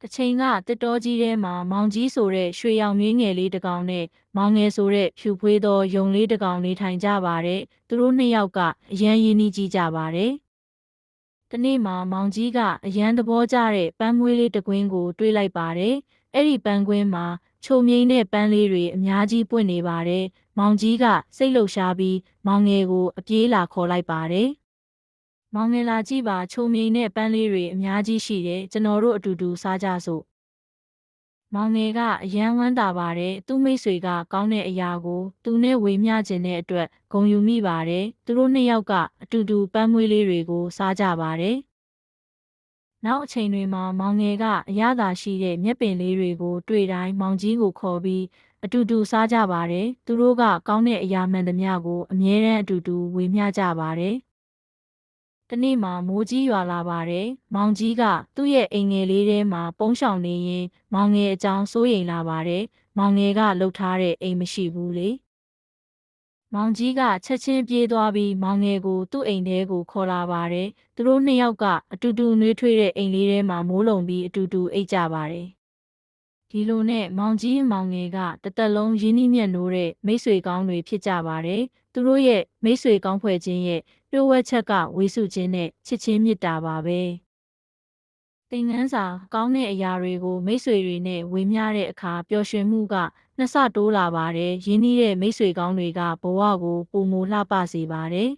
တစ်ချိန်ကတစ်တောကြီးထဲမှာမောင်ကြီးဆိုတဲ့ရွှေရောင်မြင်းငယ်လေးတစ်ကောင်နဲ့မောင်ငယ်ဆိုတဲ့ဖြူဖွေးသောယုံလေးတစ်ကောင်နေထိုင်ကြပါတယ်။သူတို့နှစ်ယောက်ကအရန်ရင်းနှီးကြည့်ကြပါတယ်။တစ်နေ့မှာမောင်ကြီးကအရန်သဘောကျတဲ့ပန်းမွေးလေးတစ်ကွင်းကိုတွေးလိုက်ပါတယ်။အဲ့ဒီပန်းကွင်းမှာချိုမြိန်တဲ့ပန်းလေးတွေအများကြီးပွင့်နေပါတယ်။မောင်ကြီးကစိတ်လှုပ်ရှားပြီးမောင်ငယ်ကိုအပြေးလာခေါ်လိုက်ပါတယ်။မောင်ငယ်လာကြည့်ပါချိုမြိန်တဲ့ပန်းလေးတွေအများကြီးရှိတယ်ကျွန်တော်တို့အတူတူစားကြစို့မောင်ငယ်ကအရန်ဝမ်းသာပါတယ်သူ့မိတ်ဆွေကကောင်းတဲ့အရာကိုသူနဲ့ဝေမျှခြင်းတဲ့အတွက်ဂုဏ်ယူမိပါတယ်သူတို့နှစ်ယောက်ကအတူတူပန်းမွေးလေးတွေကိုစားကြပါတယ်နောက်အချိန်တွေမှာမောင်ငယ်ကအရသာရှိတဲ့မြက်ပင်လေးတွေကိုတွေ့တိုင်းမောင်ကြီးကိုခေါ်ပြီးအတူတူစားကြပါတယ်သူတို့ကကောင်းတဲ့အရာမှန်သမျှကိုအမြဲတမ်းအတူတူဝေမျှကြပါတယ်တနေ့မှာမိုးကြီးရွာလာပါတယ်။မောင်ကြီးကသူ့ရဲ့အိမ်ငယ်လေးထဲမှာပုန်းရှောင်နေရင်မောင်ငယ်အကြောင်းစိုးရိမ်လာပါတယ်။မောင်ငယ်ကလှုပ်ထားတဲ့အိမ်မရှိဘူးလေ။မောင်ကြီးကချက်ချင်းပြေးသွားပြီးမောင်ငယ်ကိုသူ့အိမ်ထဲကိုခေါ်လာပါတယ်။သူတို့နှစ်ယောက်ကအတူတူနှွေးထွေးတဲ့အိမ်လေးထဲမှာမိုးလုံပြီးအတူတူအိပ်ကြပါတယ်။ဒီလိုနဲ့မောင်ကြီးမောင်ငယ်ကတစ်သက်လုံးရင်းနှီးမြတ်နိုးတဲ့မိတ်ဆွေကောင်းတွေဖြစ်ကြပါတယ်။သူတို့ရဲ့မိတ်ဆွေကောင်းဖွဲ့ခြင်းရဲ့လျှို့ဝှက်ချက်ကဝေစုခြင်းနဲ့ချစ်ချင်းမေတ္တာပါပဲသင်ခန်းစာကောင်းတဲ့အရာတွေကိုမိတ်ဆွေတွေနဲ့ဝေမျှတဲ့အခါပျော်ရွှင်မှုကနှစ်ဆတိုးလာပါတယ်ရင်းနှီးတဲ့မိတ်ဆွေကောင်းတွေကဘဝကိုပုံမလှပစေပါတယ်